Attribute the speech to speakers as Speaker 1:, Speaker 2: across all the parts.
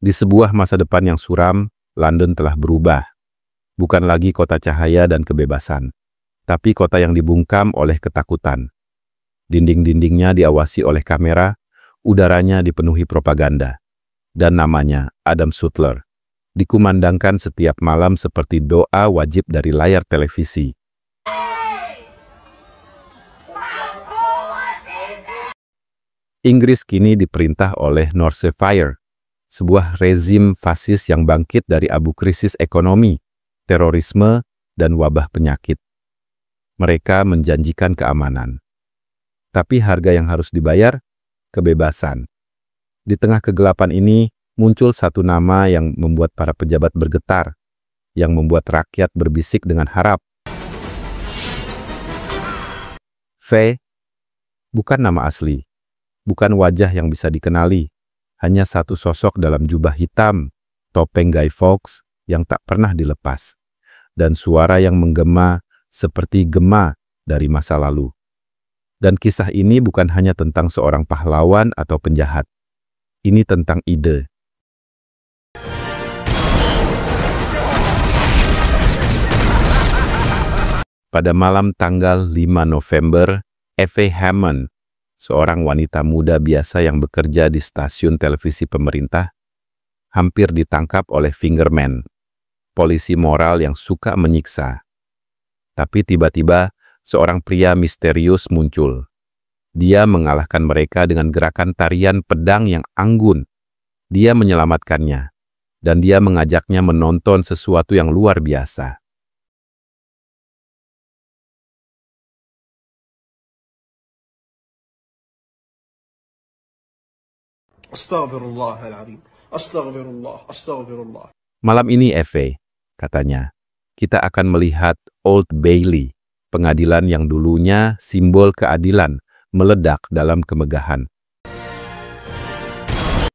Speaker 1: Di sebuah masa depan yang suram, London telah berubah. Bukan lagi kota cahaya dan kebebasan, tapi kota yang dibungkam oleh ketakutan. Dinding-dindingnya diawasi oleh kamera, udaranya dipenuhi propaganda. Dan namanya, Adam Sutler, dikumandangkan setiap malam seperti doa wajib dari layar televisi. Inggris kini diperintah oleh North Fire, sebuah rezim fasis yang bangkit dari abu krisis ekonomi, terorisme, dan wabah penyakit. Mereka menjanjikan keamanan. Tapi harga yang harus dibayar, kebebasan. Di tengah kegelapan ini, muncul satu nama yang membuat para pejabat bergetar, yang membuat rakyat berbisik dengan harap. V, bukan nama asli, bukan wajah yang bisa dikenali, hanya satu sosok dalam jubah hitam, topeng Guy Fawkes yang tak pernah dilepas, dan suara yang menggema seperti gema dari masa lalu. Dan kisah ini bukan hanya tentang seorang pahlawan atau penjahat. Ini tentang ide. Pada malam tanggal 5 November, Eve Hammond, seorang wanita muda biasa yang bekerja di stasiun televisi pemerintah, hampir ditangkap oleh fingerman, polisi moral yang suka menyiksa. Tapi tiba-tiba, seorang pria misterius muncul. Dia mengalahkan mereka dengan gerakan tarian pedang yang anggun. Dia menyelamatkannya, dan dia mengajaknya menonton sesuatu yang luar biasa.
Speaker 2: Astaghfirullahaladzim. Astaghfirullah.
Speaker 1: Malam ini, Eve, katanya, kita akan melihat Old Bailey, pengadilan yang dulunya simbol keadilan, meledak dalam kemegahan.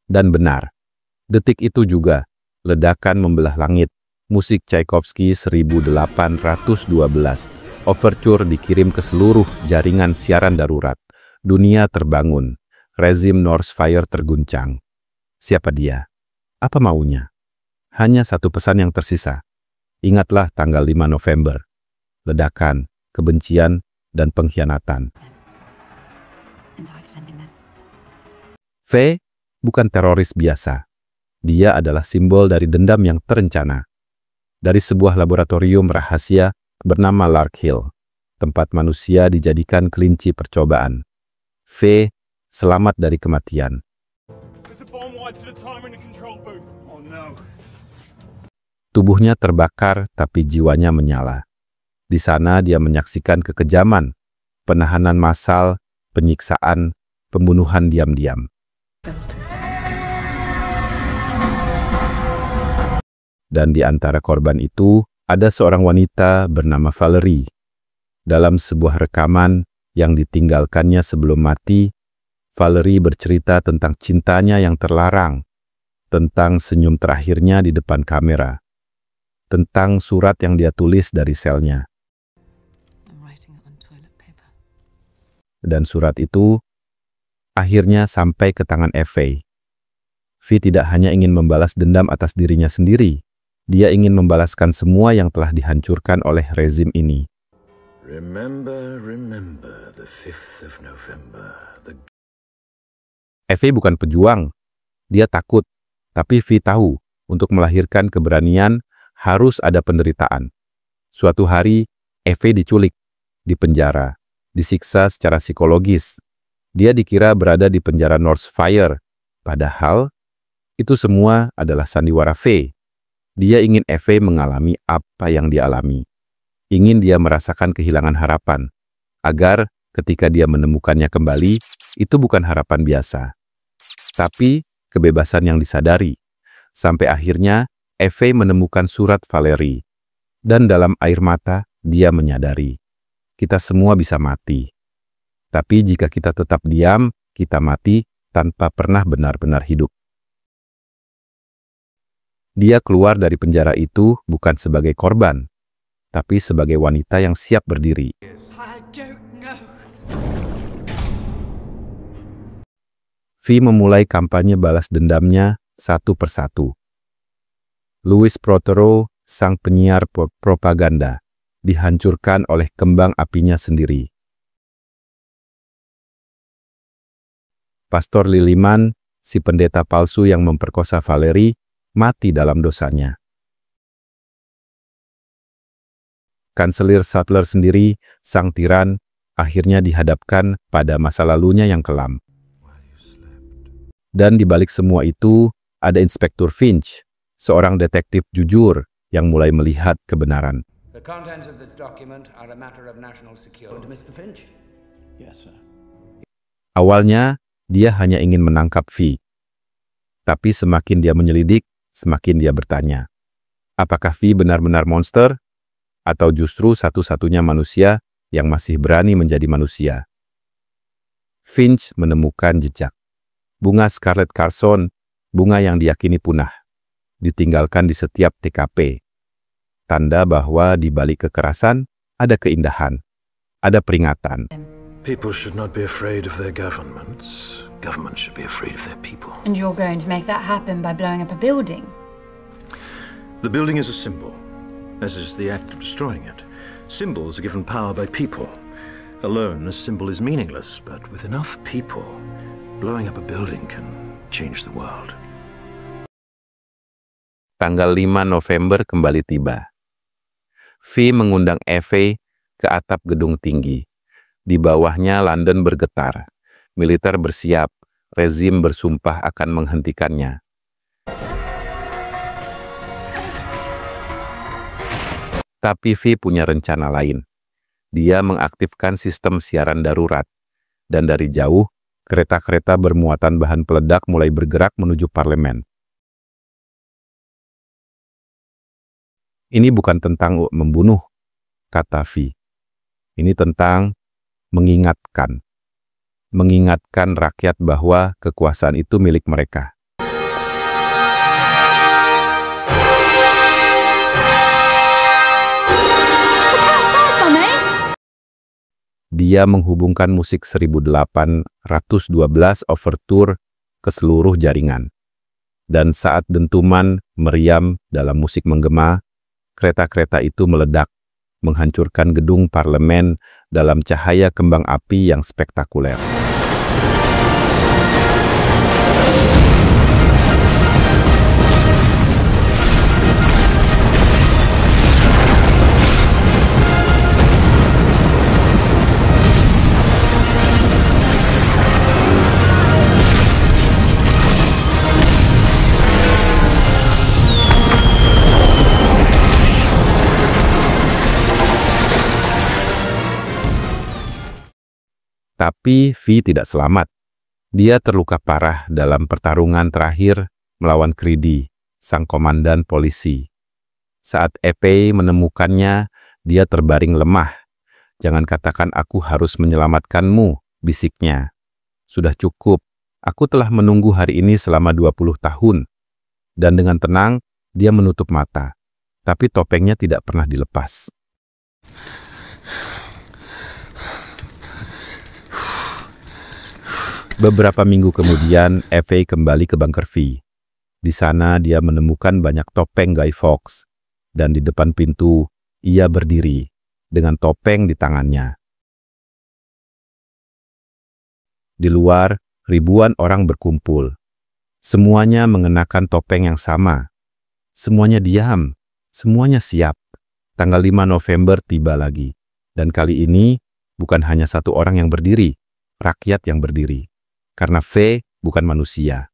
Speaker 1: Dan benar, detik itu juga, ledakan membelah langit. Musik Tchaikovsky 1812, Overture dikirim ke seluruh jaringan siaran darurat. Dunia terbangun, rezim North Fire terguncang. Siapa dia? Apa maunya? Hanya satu pesan yang tersisa. Ingatlah tanggal 5 November. Ledakan, kebencian, dan pengkhianatan. V bukan teroris biasa. Dia adalah simbol dari dendam yang terencana. Dari sebuah laboratorium rahasia bernama Lark Hill, tempat manusia dijadikan kelinci percobaan. V selamat dari kematian. Tubuhnya terbakar, tapi jiwanya menyala. Di sana dia menyaksikan kekejaman, penahanan massal, penyiksaan, pembunuhan diam-diam. Dan di antara korban itu, ada seorang wanita bernama Valerie. Dalam sebuah rekaman yang ditinggalkannya sebelum mati, Valerie bercerita tentang cintanya yang terlarang, tentang senyum terakhirnya di depan kamera, tentang surat yang dia tulis dari selnya. Dan surat itu akhirnya sampai ke tangan Eve. V tidak hanya ingin membalas dendam atas dirinya sendiri, dia ingin membalaskan semua yang telah dihancurkan oleh rezim ini.
Speaker 3: Remember the 5th of November.
Speaker 1: Eve bukan pejuang, dia takut, tapi V tahu, untuk melahirkan keberanian harus ada penderitaan. Suatu hari, Eve diculik, dipenjara, disiksa secara psikologis. Dia dikira berada di penjara North Fire, padahal itu semua adalah sandiwara V. Dia ingin Eve mengalami apa yang dia alami. Ingin dia merasakan kehilangan harapan, agar ketika dia menemukannya kembali, itu bukan harapan biasa, tapi kebebasan yang disadari. Sampai akhirnya, Eve menemukan surat Valerie. Dan dalam air mata, dia menyadari, kita semua bisa mati. Tapi jika kita tetap diam, kita mati tanpa pernah benar-benar hidup. Dia keluar dari penjara itu bukan sebagai korban, tapi sebagai wanita yang siap berdiri. V memulai kampanye balas dendamnya satu persatu. Louis Prothero, sang penyiar propaganda, dihancurkan oleh kembang apinya sendiri. Pastor Liliman, si pendeta palsu yang memperkosa Valerie, mati dalam dosanya. Kanselir Sattler sendiri, sang tiran, akhirnya dihadapkan pada masa lalunya yang kelam. Dan di balik semua itu, ada Inspektur Finch, seorang detektif jujur yang mulai melihat kebenaran.
Speaker 2: The contents of this document are a matter of national security. Mr. Finch?
Speaker 3: Yes, sir.
Speaker 1: Awalnya, dia hanya ingin menangkap V. Tapi semakin dia menyelidik, semakin dia bertanya, apakah V benar-benar monster? Atau justru satu-satunya manusia yang masih berani menjadi manusia? Finch menemukan jejak. Bunga Scarlet Carson, bunga yang diyakini punah, ditinggalkan di setiap TKP. Tanda bahwa di balik kekerasan ada keindahan, ada peringatan.
Speaker 3: People should not be afraid of their governments. Governments should be afraid of their people.
Speaker 4: And you're going to make that happen by blowing up a building?
Speaker 3: The building is a symbol, as is the act of destroying it. Symbols are given power by people. Alone, a symbol is meaningless, but with enough people, blowing up a building can change the world.
Speaker 1: Tanggal 5 November kembali tiba. V mengundang Eve ke atap gedung tinggi. Di bawahnya London bergetar. Militer bersiap. Rezim bersumpah akan menghentikannya. Tapi V punya rencana lain. Dia mengaktifkan sistem siaran darurat. Dan dari jauh, kereta-kereta bermuatan bahan peledak mulai bergerak menuju parlemen. Ini bukan tentang membunuh, kata V. Ini tentang mengingatkan. Mengingatkan rakyat bahwa kekuasaan itu milik mereka. Dia menghubungkan musik 1812 Overture ke seluruh jaringan. Dan saat dentuman meriam dalam musik menggema, kereta-kereta itu meledak, menghancurkan gedung parlemen dalam cahaya kembang api yang spektakuler. Tapi V tidak selamat. Dia terluka parah dalam pertarungan terakhir melawan Creedy, sang komandan polisi. Saat Eve menemukannya, dia terbaring lemah. Jangan katakan aku harus menyelamatkanmu, bisiknya. Sudah cukup, aku telah menunggu hari ini selama 20 tahun. Dan dengan tenang, dia menutup mata. Tapi topengnya tidak pernah dilepas. Beberapa minggu kemudian, Eve kembali ke bunker V. Di sana dia menemukan banyak topeng Guy Fawkes, dan di depan pintu ia berdiri dengan topeng di tangannya. Di luar, ribuan orang berkumpul. Semuanya mengenakan topeng yang sama. Semuanya diam, semuanya siap. Tanggal 5 November tiba lagi. Dan kali ini bukan hanya satu orang yang berdiri, rakyat yang berdiri. Karena V bukan manusia.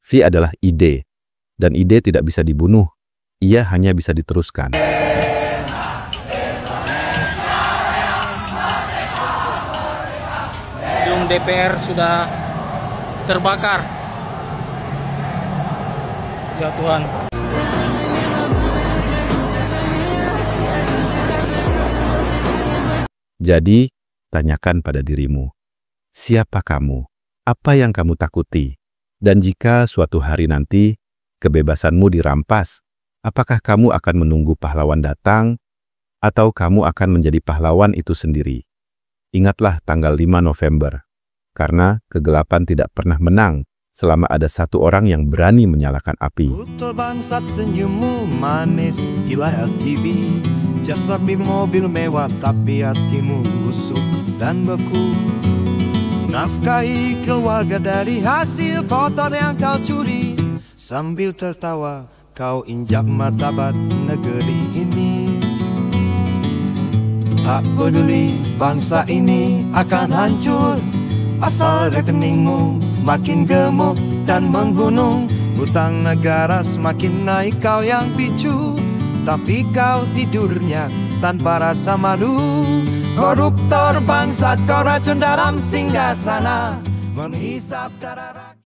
Speaker 1: V adalah ide, dan ide tidak bisa dibunuh. Ia hanya bisa diteruskan.
Speaker 5: Gedung DPR sudah terbakar. Ya Tuhan.
Speaker 1: Jadi, tanyakan pada dirimu, siapa kamu? Apa yang kamu takuti? Dan jika suatu hari nanti kebebasanmu dirampas, apakah kamu akan menunggu pahlawan datang, atau kamu akan menjadi pahlawan itu sendiri? Ingatlah tanggal 5 November, karena kegelapan tidak pernah menang selama ada satu orang yang berani menyalakan api.
Speaker 6: Tutur bangsat senyummu manis gila LTV. Jasa mobil mewah tapi hatimu busuk dan beku. Nafkahi keluarga dari hasil kotor yang kau curi. Sambil tertawa kau injak martabat negeri ini. Tak peduli bangsa ini akan hancur asal rekeningmu makin gemuk dan menggunung. Hutang negara semakin naik kau yang picu, tapi kau tidurnya tanpa rasa malu. Koruptor bangsat kau racun dalam singgah sana, menghisap darah.